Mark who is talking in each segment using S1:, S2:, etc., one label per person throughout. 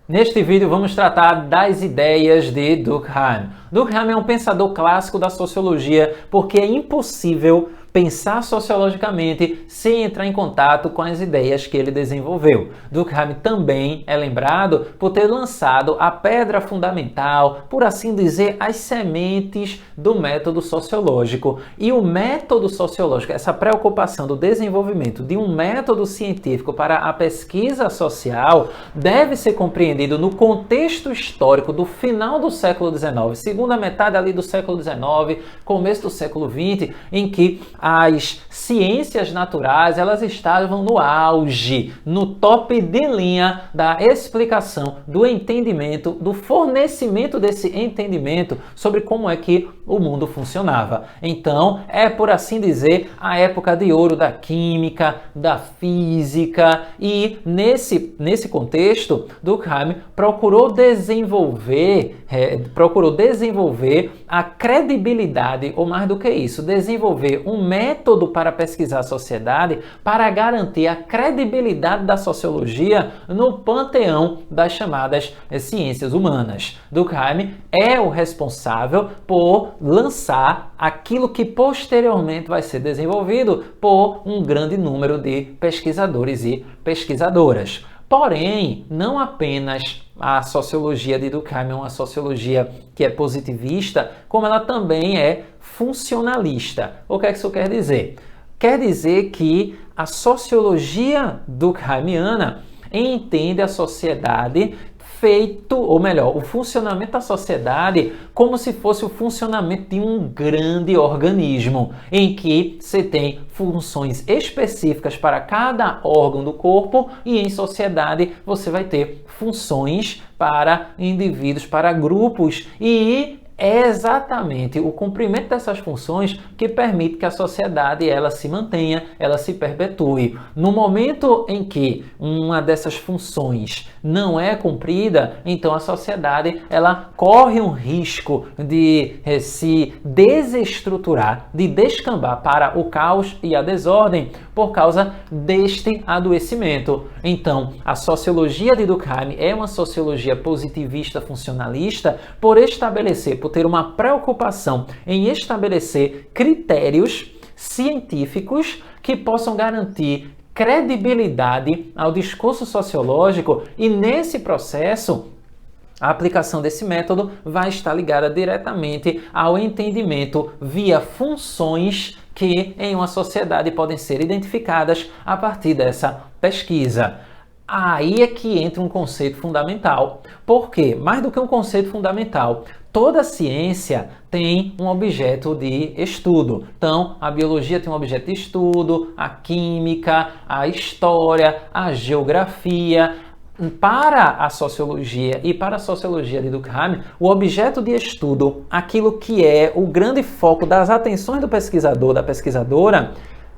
S1: Neste vídeo vamos tratar das ideias de Durkheim. Durkheim é um pensador clássico da sociologia porque é impossível pensar sociologicamente sem entrar em contato com as ideias que ele desenvolveu. Durkheim também é lembrado por ter lançado a pedra fundamental, por assim dizer, as sementes do método sociológico. E o método sociológico, essa preocupação do desenvolvimento de um método científico para a pesquisa social, deve ser compreendido no contexto histórico do final do século XIX, segunda metade ali do século XIX, começo do século XX, em que as ciências naturais elas estavam no auge, no top de linha da explicação, do entendimento, do fornecimento desse entendimento sobre como é que o mundo funcionava. Então, é por assim dizer, a época de ouro da química, da física, e nesse contexto, Durkheim procurou desenvolver a credibilidade, ou mais do que isso, desenvolver um método para pesquisar a sociedade para garantir a credibilidade da sociologia no panteão das chamadas ciências humanas. Durkheim é o responsável por lançar aquilo que posteriormente vai ser desenvolvido por um grande número de pesquisadores e pesquisadoras. Porém, não apenas a sociologia de Durkheim é uma sociologia que é positivista, como ela também é funcionalista. O que é que isso quer dizer? Quer dizer que a sociologia durkheimiana entende a sociedade o funcionamento da sociedade como se fosse o funcionamento de um grande organismo, em que você tem funções específicas para cada órgão do corpo e em sociedade você vai ter funções para indivíduos, para grupos, e é exatamente o cumprimento dessas funções que permite que a sociedade ela se mantenha, ela se perpetue. No momento em que uma dessas funções não é cumprida, então a sociedade ela corre um risco de se desestruturar, de descambar para o caos e a desordem por causa deste adoecimento. Então, a sociologia de Durkheim é uma sociologia positivista funcionalista por ter uma preocupação em estabelecer critérios científicos que possam garantir credibilidade ao discurso sociológico, e nesse processo a aplicação desse método vai estar ligada diretamente ao entendimento via funções que em uma sociedade podem ser identificadas a partir dessa pesquisa. Aí é que entra um conceito fundamental. Por quê? Mais do que um conceito fundamental, toda ciência tem um objeto de estudo. Então, a biologia tem um objeto de estudo, a química, a história, a geografia. Para a sociologia e para a sociologia de Durkheim, o objeto de estudo, aquilo que é o grande foco das atenções do pesquisador, da pesquisadora,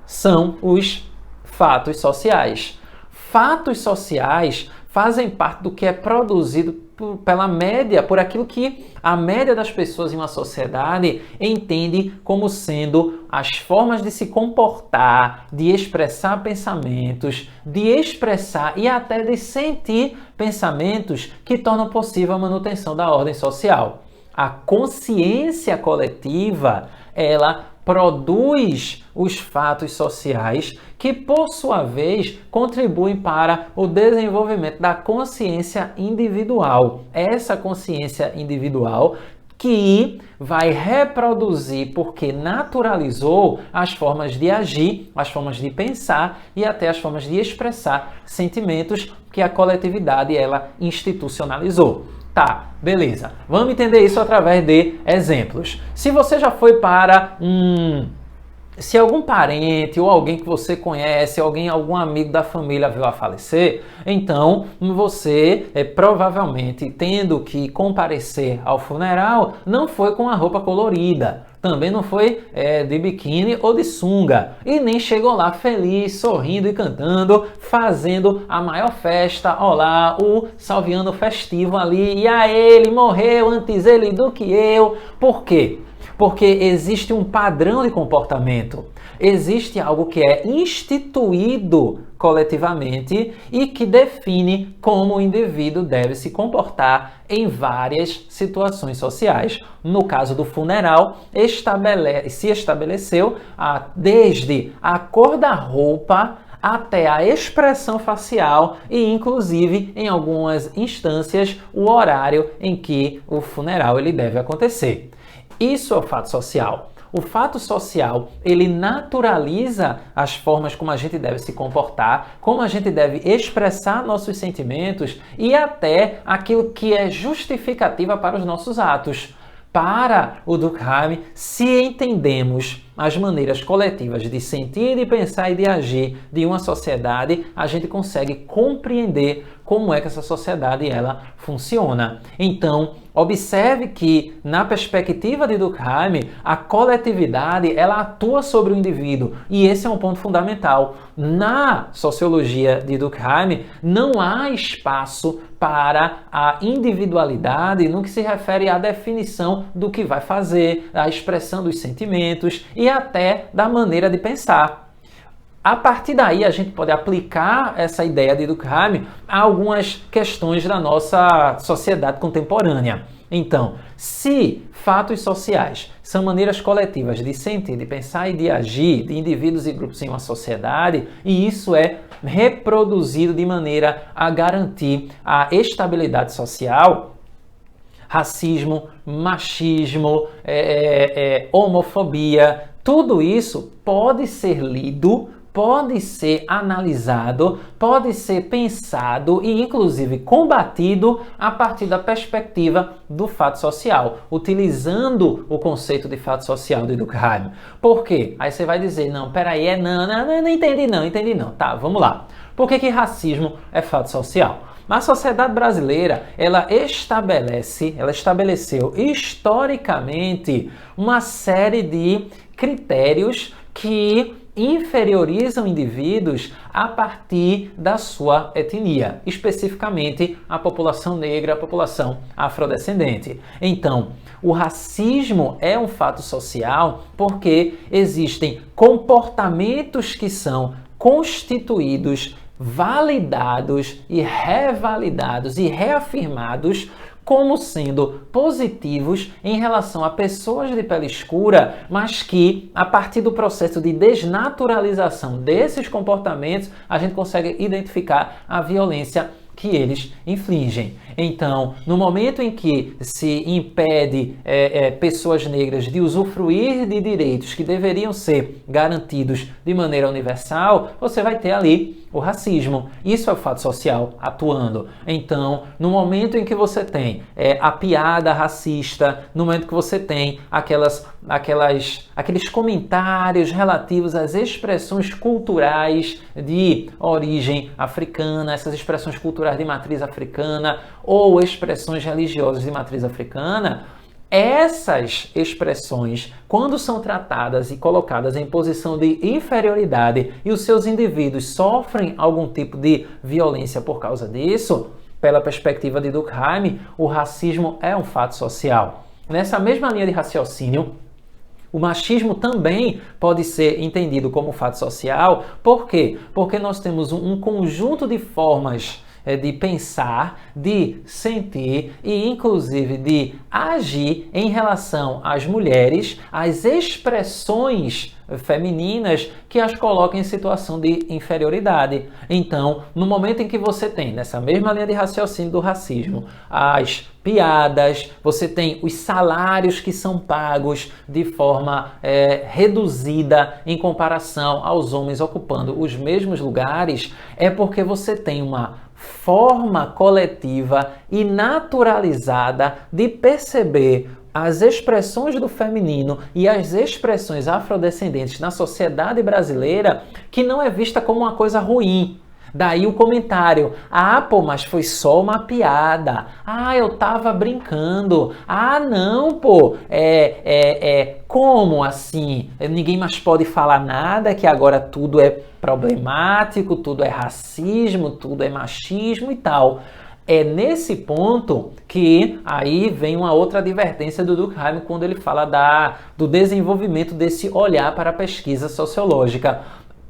S1: são os fatos sociais. Fatos sociais fazem parte do que é produzido pela média, por aquilo que a média das pessoas em uma sociedade entende como sendo as formas de se comportar, de expressar pensamentos, de expressar e até de sentir pensamentos que tornam possível a manutenção da ordem social. A consciência coletiva, ela produz os fatos sociais que, por sua vez, contribuem para o desenvolvimento da consciência individual. Essa consciência individual que vai reproduzir, porque naturalizou as formas de agir, as formas de pensar e até as formas de expressar sentimentos que a coletividade ela institucionalizou. Tá, beleza. Vamos entender isso através de exemplos. Se você já foi para se algum parente ou alguém que você conhece, algum amigo da família veio a falecer, então você provavelmente, tendo que comparecer ao funeral, não foi com a roupa colorida. Também não foi de biquíni ou de sunga. E nem chegou lá feliz, sorrindo e cantando, fazendo a maior festa. Olá, o salviano festivo ali. E a ele morreu antes ele do que eu. Por quê? Porque existe um padrão de comportamento, existe algo que é instituído coletivamente e que define como o indivíduo deve se comportar em várias situações sociais. No caso do funeral, se estabeleceu desde a cor da roupa até a expressão facial e, inclusive, em algumas instâncias, o horário em que o funeral ele deve acontecer. Isso é o fato social. O fato social, ele naturaliza as formas como a gente deve se comportar, como a gente deve expressar nossos sentimentos e até aquilo que é justificativa para os nossos atos. Para o Durkheim, se entendemos as maneiras coletivas de sentir, de pensar e de agir de uma sociedade, a gente consegue compreender como é que essa sociedade ela funciona. Então, observe que, na perspectiva de Durkheim, a coletividade ela atua sobre o indivíduo e esse é um ponto fundamental. Na sociologia de Durkheim, não há espaço para a individualidade no que se refere à definição do que vai fazer, à expressão dos sentimentos e até da maneira de pensar. A partir daí, a gente pode aplicar essa ideia de Durkheim a algumas questões da nossa sociedade contemporânea. Então, se fatos sociais são maneiras coletivas de sentir, de pensar e de agir de indivíduos e grupos em uma sociedade, e isso é reproduzido de maneira a garantir a estabilidade social, racismo, machismo, homofobia, tudo isso pode ser lido, pode ser analisado, pode ser pensado e, inclusive, combatido a partir da perspectiva do fato social, utilizando o conceito de fato social de Durkheim. Por quê? Aí você vai dizer, não, peraí, não entendi não. Tá, vamos lá. Por que racismo é fato social? A sociedade brasileira, ela estabeleceu historicamente uma série de critérios que inferiorizam indivíduos a partir da sua etnia, especificamente a população negra, a população afrodescendente. Então, o racismo é um fato social porque existem comportamentos que são constituídos, validados e revalidados e reafirmados como sendo positivos em relação a pessoas de pele escura, mas que, a partir do processo de desnaturalização desses comportamentos, a gente consegue identificar a violência que eles infligem. Então, no momento em que se impede pessoas negras de usufruir de direitos que deveriam ser garantidos de maneira universal, você vai ter ali o racismo. Isso é o fato social atuando. Então, no momento em que você tem a piada racista, no momento que você tem aqueles comentários relativos às expressões culturais de origem africana, essas expressões culturais de matriz africana ou expressões religiosas de matriz africana, essas expressões, quando são tratadas e colocadas em posição de inferioridade e os seus indivíduos sofrem algum tipo de violência por causa disso, pela perspectiva de Durkheim, o racismo é um fato social. Nessa mesma linha de raciocínio, o machismo também pode ser entendido como fato social. Por quê? Porque nós temos um conjunto de formas de pensar, de sentir e, inclusive, de agir em relação às mulheres, às expressões femininas que as colocam em situação de inferioridade. Então, no momento em que você tem, nessa mesma linha de raciocínio do racismo, as piadas, você tem os salários que são pagos de forma reduzida em comparação aos homens ocupando os mesmos lugares, é porque você tem uma forma coletiva e naturalizada de perceber as expressões do feminino e as expressões afrodescendentes na sociedade brasileira que não é vista como uma coisa ruim. Daí o comentário, pô, mas foi só uma piada, eu tava brincando, não, pô, como assim? Ninguém mais pode falar nada, que agora tudo é problemático, tudo é racismo, tudo é machismo e tal. É nesse ponto que aí vem uma outra advertência do Durkheim quando ele fala do desenvolvimento desse olhar para a pesquisa sociológica.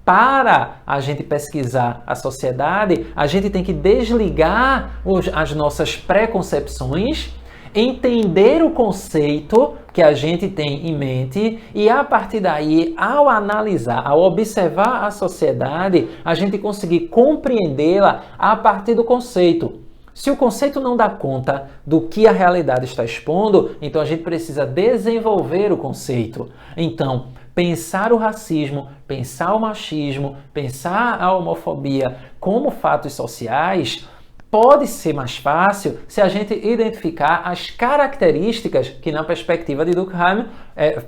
S1: Para a gente pesquisar a sociedade, a gente tem que desligar as nossas preconcepções, entender o conceito que a gente tem em mente e, a partir daí, ao analisar, ao observar a sociedade, a gente conseguir compreendê-la a partir do conceito. Se o conceito não dá conta do que a realidade está expondo, então a gente precisa desenvolver o conceito. Então, pensar o racismo, pensar o machismo, pensar a homofobia como fatos sociais pode ser mais fácil se a gente identificar as características que, na perspectiva de Durkheim,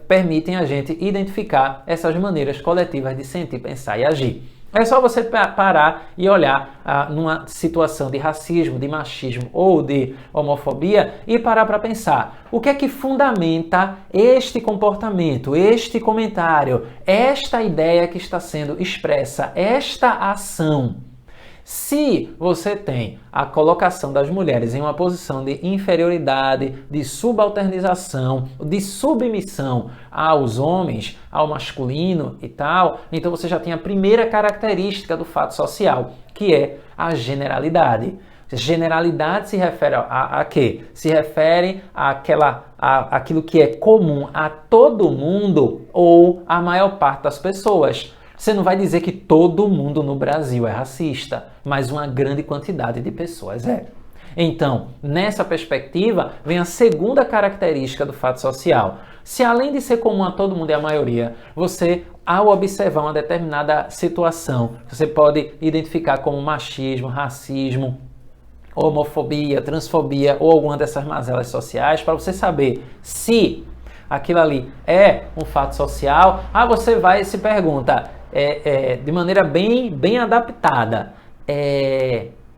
S1: permitem a gente identificar essas maneiras coletivas de sentir, pensar e agir. É só você parar e olhar numa situação de racismo, de machismo ou de homofobia e parar para pensar o que é que fundamenta este comportamento, este comentário, esta ideia que está sendo expressa, esta ação. Se você tem a colocação das mulheres em uma posição de inferioridade, de subalternização, de submissão aos homens, ao masculino e tal, então você já tem a primeira característica do fato social, que é a generalidade. Generalidade se refere a quê? Se refere àquilo que é comum a todo mundo ou à maior parte das pessoas. Você não vai dizer que todo mundo no Brasil é racista, mas uma grande quantidade de pessoas é. Então, nessa perspectiva, vem a segunda característica do fato social. Se além de ser comum a todo mundo e a maioria, você, ao observar uma determinada situação, você pode identificar como machismo, racismo, homofobia, transfobia ou alguma dessas mazelas sociais, para você saber se aquilo ali é um fato social, você vai e se pergunta, de maneira bem adaptada,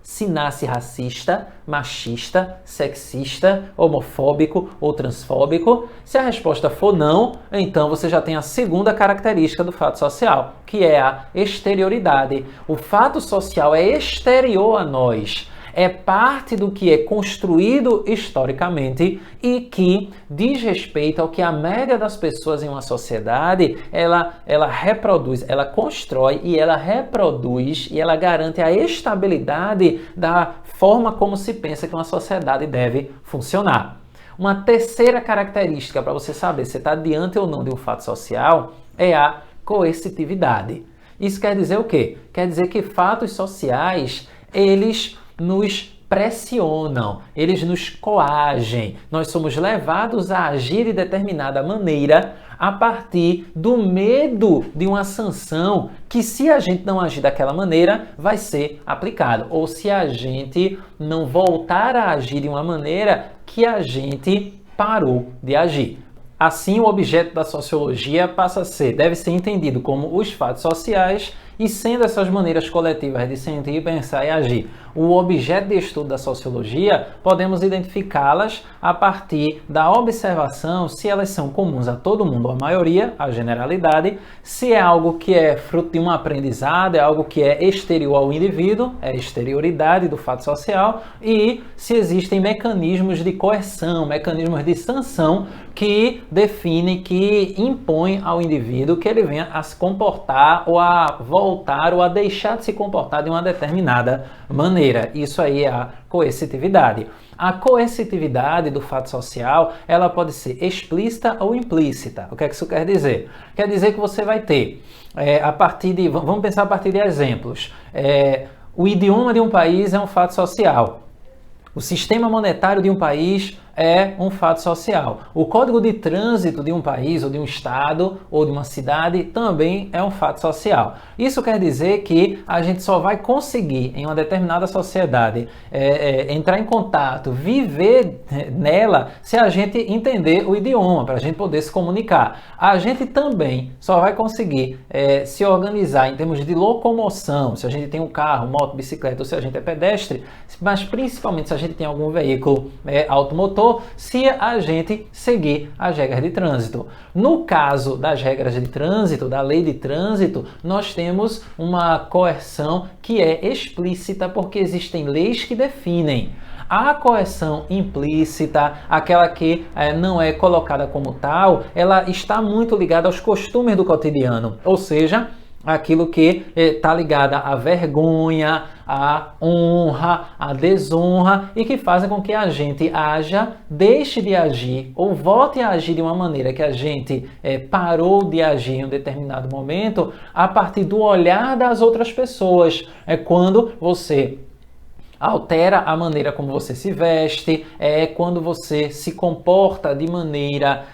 S1: se nasce racista, machista, sexista, homofóbico ou transfóbico. Se a resposta for não, então você já tem a segunda característica do fato social, que é a exterioridade. O fato social é exterior a nós. É parte do que é construído historicamente e que diz respeito ao que a média das pessoas em uma sociedade, ela reproduz, ela constrói e ela reproduz e ela garante a estabilidade da forma como se pensa que uma sociedade deve funcionar. Uma terceira característica para você saber se está diante ou não de um fato social é a coercitividade. Isso quer dizer o quê? Quer dizer que fatos sociais, eles nos pressionam, eles nos coagem. Nós somos levados a agir de determinada maneira a partir do medo de uma sanção que, se a gente não agir daquela maneira, vai ser aplicado. Ou se a gente não voltar a agir de uma maneira que a gente parou de agir. Assim, o objeto da sociologia deve ser entendido como os fatos sociais e, sendo essas maneiras coletivas de sentir, pensar e agir o objeto de estudo da sociologia, podemos identificá-las a partir da observação se elas são comuns a todo mundo, ou a maioria, a generalidade, se é algo que é fruto de um aprendizado, é algo que é exterior ao indivíduo, é a exterioridade do fato social, e se existem mecanismos de coerção, mecanismos de sanção que definem, que impõem ao indivíduo que ele venha a se comportar ou a voltar ou a deixar de se comportar de uma determinada maneira. Isso aí é a coercitividade. A coercitividade do fato social, ela pode ser explícita ou implícita. O que é que isso quer dizer? Quer dizer que você vai ter, vamos pensar a partir de exemplos. O idioma de um país é um fato social. O sistema monetário de um país é um fato social. O código de trânsito de um país, ou de um estado, ou de uma cidade, também é um fato social. Isso quer dizer que a gente só vai conseguir, em uma determinada sociedade, entrar em contato, viver nela, se a gente entender o idioma, para a gente poder se comunicar. A gente também só vai conseguir se organizar em termos de locomoção, se a gente tem um carro, moto, bicicleta, ou se a gente é pedestre, mas principalmente se a gente tem algum veículo automotor, valor se a gente seguir as regras de trânsito. No caso das regras de trânsito, da lei de trânsito, nós temos uma coerção que é explícita porque existem leis que definem. A coerção implícita, aquela que não é colocada como tal, ela está muito ligada aos costumes do cotidiano, ou seja, aquilo que está ligado à vergonha, à honra, à desonra e que fazem com que a gente haja, deixe de agir ou volte a agir de uma maneira que a gente parou de agir em um determinado momento a partir do olhar das outras pessoas. É quando você altera a maneira como você se veste, quando você se comporta de maneira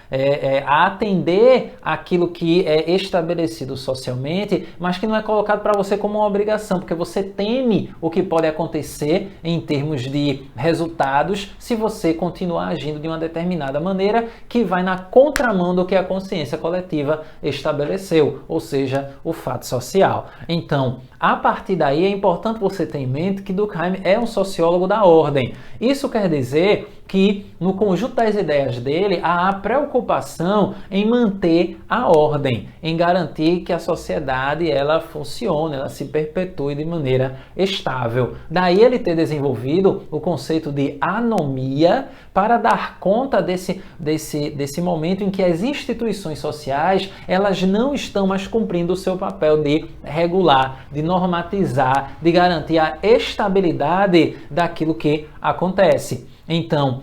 S1: a atender aquilo que é estabelecido socialmente, mas que não é colocado para você como uma obrigação, porque você teme o que pode acontecer em termos de resultados se você continuar agindo de uma determinada maneira que vai na contramão do que a consciência coletiva estabeleceu, ou seja, o fato social. Então, a partir daí é importante você ter em mente que Durkheim é um sociólogo da ordem. Isso quer dizer que no conjunto das ideias dele há a preocupação em manter a ordem, em garantir que a sociedade ela funcione, ela se perpetue de maneira estável. Daí ele ter desenvolvido o conceito de anomia para dar conta desse momento em que as instituições sociais elas não estão mais cumprindo o seu papel de regular, de normatizar, de garantir a estabilidade daquilo que acontece. Então,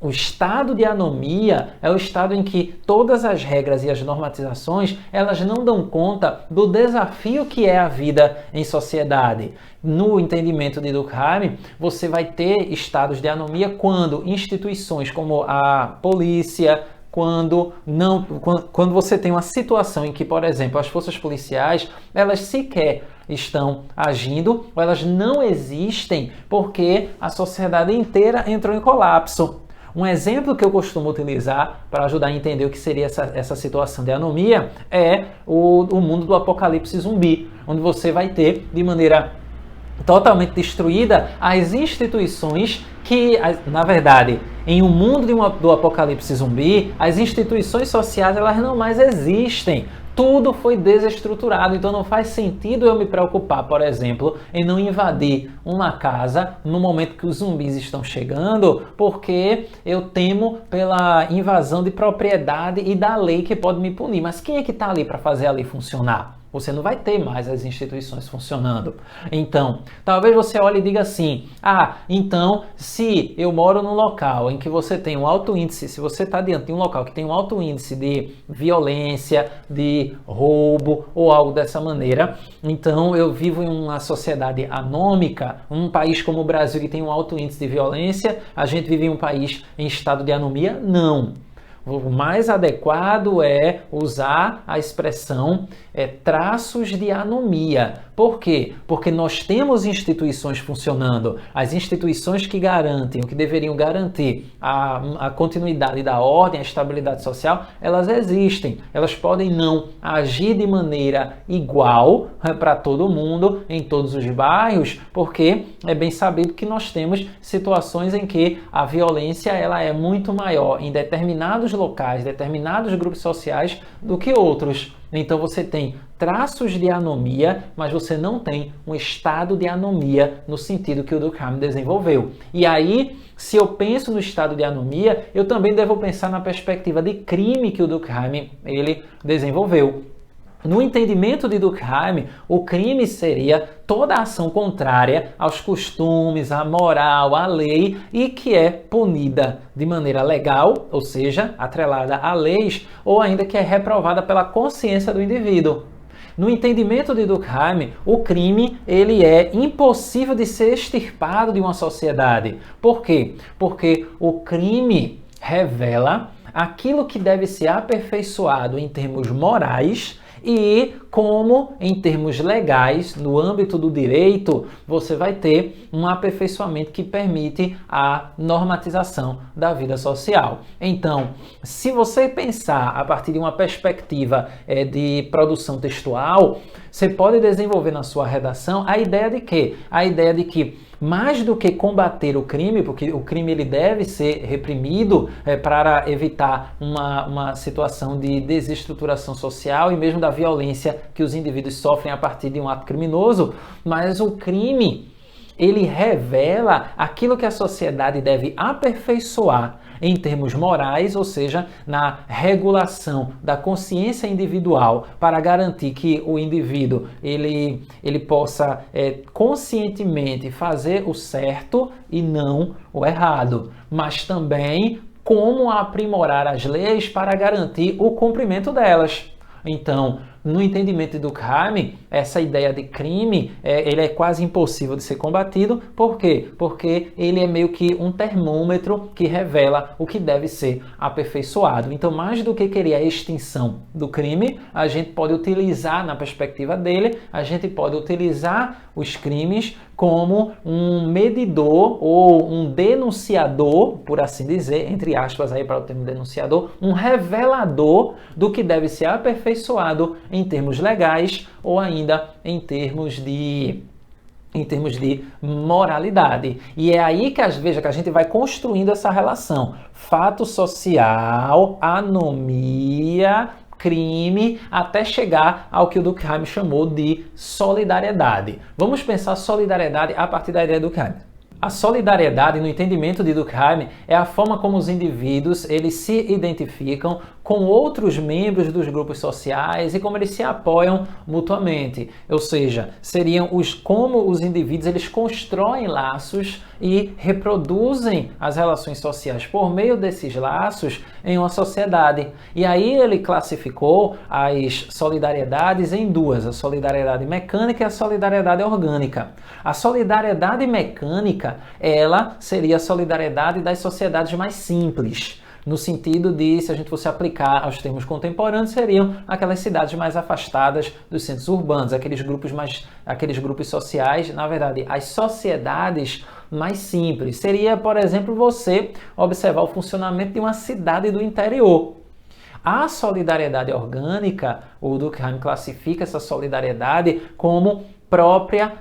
S1: o estado de anomia é o estado em que todas as regras e as normatizações elas não dão conta do desafio que é a vida em sociedade. No entendimento de Durkheim, você vai ter estados de anomia quando instituições como a polícia, quando você tem uma situação em que, por exemplo, as forças policiais, elas sequer estão agindo, ou elas não existem porque a sociedade inteira entrou em colapso. Um exemplo que eu costumo utilizar para ajudar a entender o que seria essa situação de anomia é o mundo do apocalipse zumbi, onde você vai ter, de maneira totalmente destruída, as instituições que, na verdade, em um mundo do apocalipse zumbi, as instituições sociais elas não mais existem. Tudo foi desestruturado, então não faz sentido eu me preocupar, por exemplo, em não invadir uma casa no momento que os zumbis estão chegando, porque eu temo pela invasão de propriedade e da lei que pode me punir. Mas quem é que está ali para fazer a lei funcionar? Você não vai ter mais as instituições funcionando. Então, talvez você olhe e diga assim, então, se eu moro num local em que você tem um alto índice, se você está diante de um local que tem um alto índice de violência, de roubo ou algo dessa maneira, então eu vivo em uma sociedade anômica, um país como o Brasil que tem um alto índice de violência, a gente vive em um país em estado de anomia? Não. O mais adequado é usar a expressão traços de anomia. Por quê? Porque nós temos instituições funcionando. As instituições que garantem, o que deveriam garantir a continuidade da ordem, a estabilidade social, elas existem. Elas podem não agir de maneira igual para todo mundo, em todos os bairros, porque é bem sabido que nós temos situações em que a violência ela é muito maior em determinados locais, determinados grupos sociais do que outros. Então você tem traços de anomia, mas você não tem um estado de anomia no sentido que o Durkheim desenvolveu. E aí, se eu penso no estado de anomia, eu também devo pensar na perspectiva de crime que o Durkheim ele desenvolveu. No entendimento de Durkheim, o crime seria toda ação contrária aos costumes, à moral, à lei e que é punida de maneira legal, ou seja, atrelada a leis, ou ainda que é reprovada pela consciência do indivíduo. No entendimento de Durkheim, o crime ele é impossível de ser extirpado de uma sociedade. Por quê? Porque o crime revela aquilo que deve ser aperfeiçoado em termos morais e como, em termos legais, no âmbito do direito, você vai ter um aperfeiçoamento que permite a normatização da vida social. Então, se você pensar a partir de uma perspectiva de produção textual, você pode desenvolver na sua redação a ideia de quê? A ideia de que mais do que combater o crime, porque o crime ele deve ser reprimido para evitar uma situação de desestruturação social e mesmo da violência que os indivíduos sofrem a partir de um ato criminoso, mas o crime ele revela aquilo que a sociedade deve aperfeiçoar em termos morais, ou seja, na regulação da consciência individual para garantir que o indivíduo ele possa conscientemente fazer o certo e não o errado, mas também como aprimorar as leis para garantir o cumprimento delas. Então, no entendimento de Durkheim, essa ideia de crime, ele é quase impossível de ser combatido. Por quê? Porque ele é meio que um termômetro que revela o que deve ser aperfeiçoado. Então, mais do que querer a extinção do crime, a gente pode utilizar, na perspectiva dele, a gente pode utilizar os crimes como um medidor ou um denunciador, por assim dizer, entre aspas aí para o termo denunciador, um revelador do que deve ser aperfeiçoado em termos legais ou ainda em termos de moralidade. E é aí que, veja, que a gente vai construindo essa relação. Fato social, anomia, crime, até chegar ao que o Durkheim chamou de solidariedade. Vamos pensar solidariedade a partir da ideia do Durkheim. A solidariedade, no entendimento de Durkheim, é a forma como os indivíduos eles se identificam com outros membros dos grupos sociais e como eles se apoiam mutuamente. Ou seja, seriam como os indivíduos eles constroem laços e reproduzem as relações sociais por meio desses laços em uma sociedade. E aí ele classificou as solidariedades em duas, a solidariedade mecânica e a solidariedade orgânica. A solidariedade mecânica, ela seria a solidariedade das sociedades mais simples. No sentido de, se a gente fosse aplicar aos termos contemporâneos, seriam aquelas cidades mais afastadas dos centros urbanos, aqueles grupos sociais, na verdade, as sociedades mais simples. Seria, por exemplo, você observar o funcionamento de uma cidade do interior. A solidariedade orgânica, o Durkheim classifica essa solidariedade como própria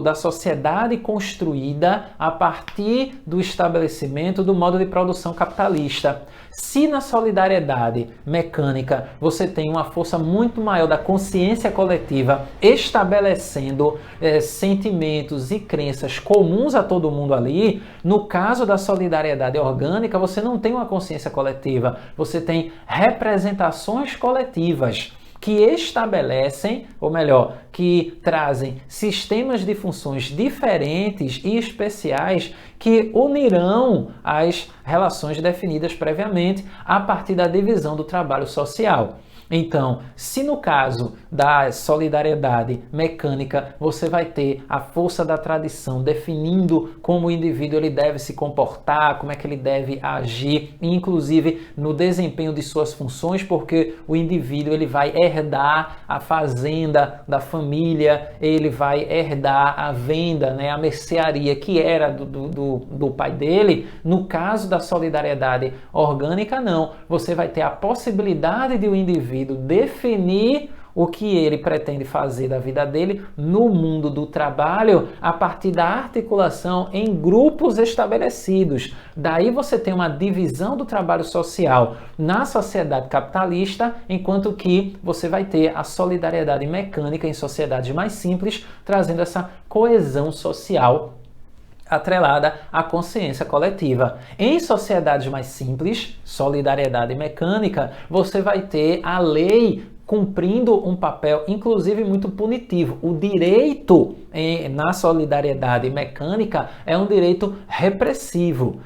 S1: da sociedade construída a partir do estabelecimento do modo de produção capitalista. Se na solidariedade mecânica você tem uma força muito maior da consciência coletiva estabelecendo sentimentos e crenças comuns a todo mundo ali, no caso da solidariedade orgânica você não tem uma consciência coletiva, você tem representações coletivas que estabelecem, ou melhor, que trazem sistemas de funções diferentes e especiais que unirão as relações definidas previamente a partir da divisão do trabalho social. Então, se no caso da solidariedade mecânica você vai ter a força da tradição definindo como o indivíduo ele deve se comportar, como é que ele deve agir, inclusive no desempenho de suas funções, porque o indivíduo ele vai herdar a fazenda da família, ele vai herdar a venda, né, a mercearia que era do pai dele. No caso da solidariedade orgânica, não. Você vai ter a possibilidade de o indivíduo definir o que ele pretende fazer da vida dele no mundo do trabalho a partir da articulação em grupos estabelecidos. Daí você tem uma divisão do trabalho social na sociedade capitalista, enquanto que você vai ter a solidariedade mecânica em sociedades mais simples, trazendo essa coesão social atrelada à consciência coletiva. Em sociedades mais simples, solidariedade mecânica, você vai ter a lei cumprindo um papel, inclusive, muito punitivo. O direito na solidariedade mecânica é um direito repressivo.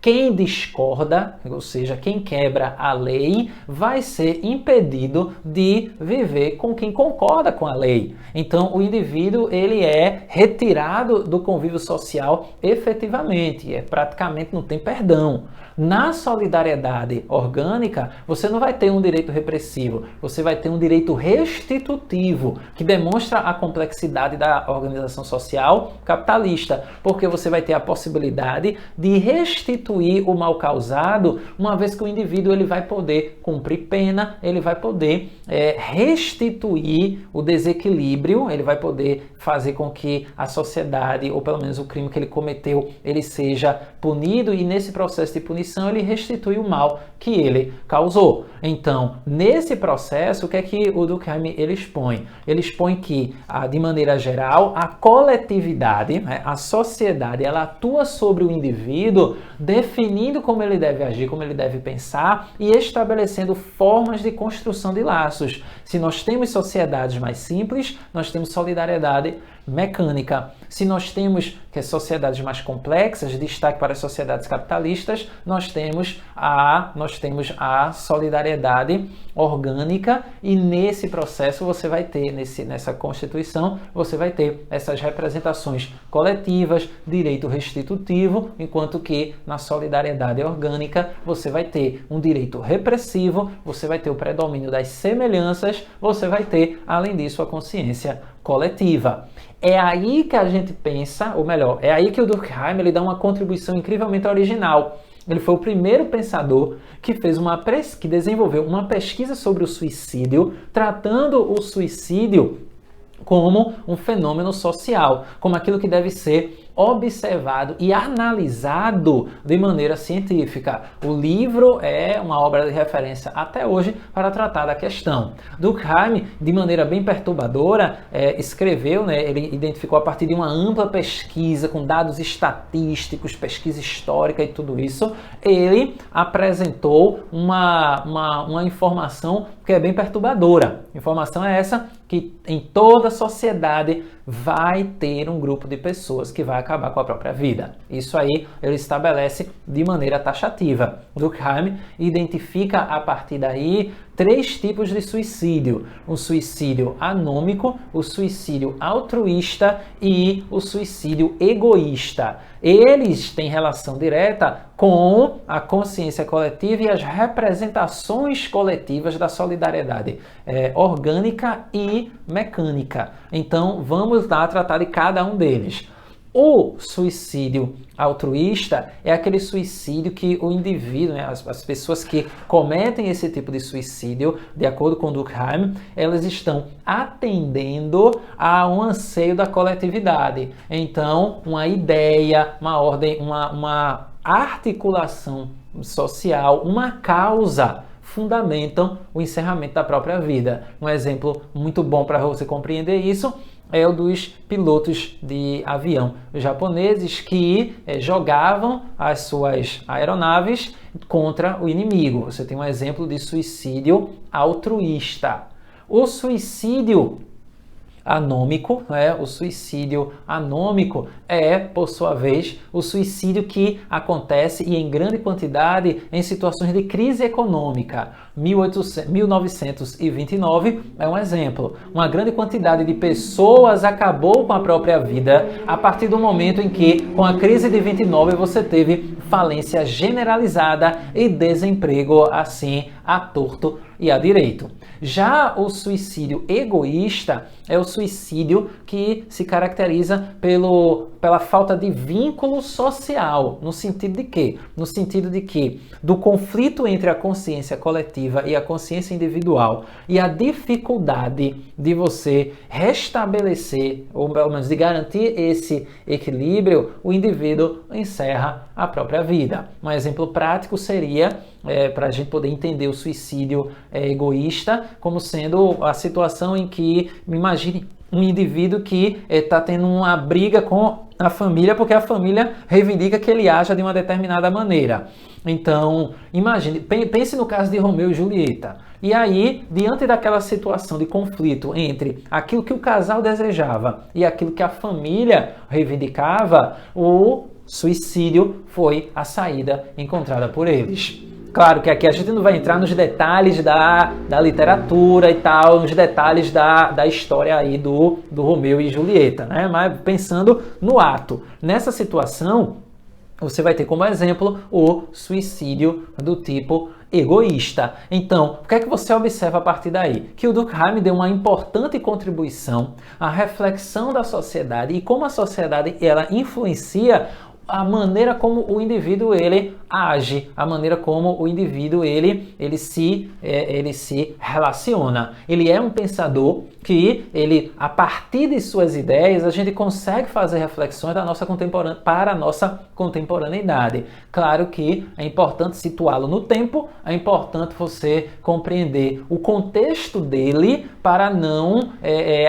S1: Quem discorda, ou seja, quem quebra a lei, vai ser impedido de viver com quem concorda com a lei. Então, o indivíduo ele é retirado do convívio social efetivamente, praticamente não tem perdão. Na solidariedade orgânica, você não vai ter um direito repressivo, você vai ter um direito restitutivo, que demonstra a complexidade da organização social capitalista, porque você vai ter a possibilidade de restituir restituir o mal causado, uma vez que o indivíduo ele vai poder cumprir pena, ele vai poder restituir o desequilíbrio, ele vai poder fazer com que a sociedade, ou pelo menos o crime que ele cometeu, ele seja punido, e nesse processo de punição ele restitui o mal que ele causou. Então, nesse processo, o que é que o Durkheim ele expõe? Ele expõe que, de maneira geral, a coletividade, né, a sociedade, ela atua sobre o indivíduo, definindo como ele deve agir, como ele deve pensar e estabelecendo formas de construção de laços. Se nós temos sociedades mais simples, nós temos solidariedade mecânica. Se nós temos sociedades mais complexas, destaque para as sociedades capitalistas, nós temos a solidariedade orgânica, e nesse processo você vai ter, nessa Constituição, você vai ter essas representações coletivas, direito restitutivo, enquanto que na solidariedade orgânica você vai ter um direito repressivo, você vai ter o predomínio das semelhanças, você vai ter, além disso, a consciência coletiva. É aí que a gente pensa, ou melhor, é aí que o Durkheim ele dá uma contribuição incrivelmente original. Ele foi o primeiro pensador que desenvolveu uma pesquisa sobre o suicídio, tratando o suicídio como um fenômeno social, como aquilo que deve ser observado e analisado de maneira científica. O livro é uma obra de referência até hoje para tratar da questão. Durkheim, de maneira bem perturbadora, escreveu, ele identificou a partir de uma ampla pesquisa com dados estatísticos, pesquisa histórica e tudo isso, ele apresentou uma informação que é bem perturbadora. A informação é essa, que em toda sociedade vai ter um grupo de pessoas que vai acabar com a própria vida. Isso aí ele estabelece de maneira taxativa. Durkheim identifica a partir daí 3 tipos de suicídio: o suicídio anômico, o suicídio altruísta e o suicídio egoísta. Eles têm relação direta com a consciência coletiva e as representações coletivas da solidariedade orgânica e mecânica. Então, vamos lá tratar de cada um deles. O suicídio altruísta é aquele suicídio que o indivíduo, as pessoas que cometem esse tipo de suicídio, de acordo com Durkheim, elas estão atendendo a um anseio da coletividade. Então, uma ideia, uma ordem, uma articulação social, uma causa fundamentam o encerramento da própria vida. Um exemplo muito bom para você compreender isso é o dos pilotos de avião japoneses que jogavam as suas aeronaves contra o inimigo. Você tem um exemplo de suicídio altruísta. O suicídio anômico, o suicídio anômico é, por sua vez, o suicídio que acontece e em grande quantidade em situações de crise econômica. 1929 é um exemplo. Uma grande quantidade de pessoas acabou com a própria vida a partir do momento em que, com a crise de 29, você teve falência generalizada e desemprego assim à torto e à direito. Já o suicídio egoísta é o suicídio que se caracteriza pela falta de vínculo social. No sentido de quê? No sentido de que do conflito entre a consciência coletiva e a consciência individual e a dificuldade de você restabelecer, ou pelo menos de garantir esse equilíbrio, o indivíduo encerra a própria vida. Um exemplo prático seria, para a gente poder entender o suicídio egoísta, como sendo a situação em que, imagine um indivíduo que está tendo uma briga com a família, porque a família reivindica que ele haja de uma determinada maneira. Então, imagine, pense no caso de Romeu e Julieta. E aí, diante daquela situação de conflito entre aquilo que o casal desejava e aquilo que a família reivindicava, o suicídio foi a saída encontrada por eles. Claro que aqui a gente não vai entrar nos detalhes da literatura e tal, nos detalhes da história aí do Romeu e Julieta, né? Mas pensando no ato. Nessa situação, você vai ter como exemplo o suicídio do tipo egoísta. Então, o que é que você observa a partir daí? Que o Durkheim deu uma importante contribuição à reflexão da sociedade e como a sociedade ela influencia a maneira como o indivíduo ele age, a maneira como o indivíduo ele se relaciona. Ele é um pensador que ele, a partir de suas ideias, a gente consegue fazer reflexões para a nossa contemporaneidade. Claro que é importante situá-lo no tempo, é importante você compreender o contexto dele para não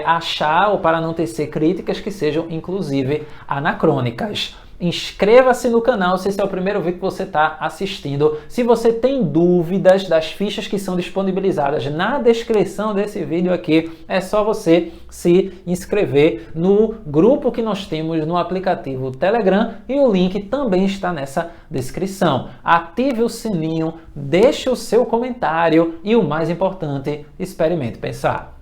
S1: achar ou para não tecer críticas que sejam, inclusive, anacrônicas. Inscreva-se no canal se esse é o primeiro vídeo que você está assistindo. Se você tem dúvidas das fichas que são disponibilizadas na descrição desse vídeo aqui, é só você se inscrever no grupo que nós temos no aplicativo Telegram e o link também está nessa descrição. Ative o sininho, deixe o seu comentário e o mais importante, experimente pensar.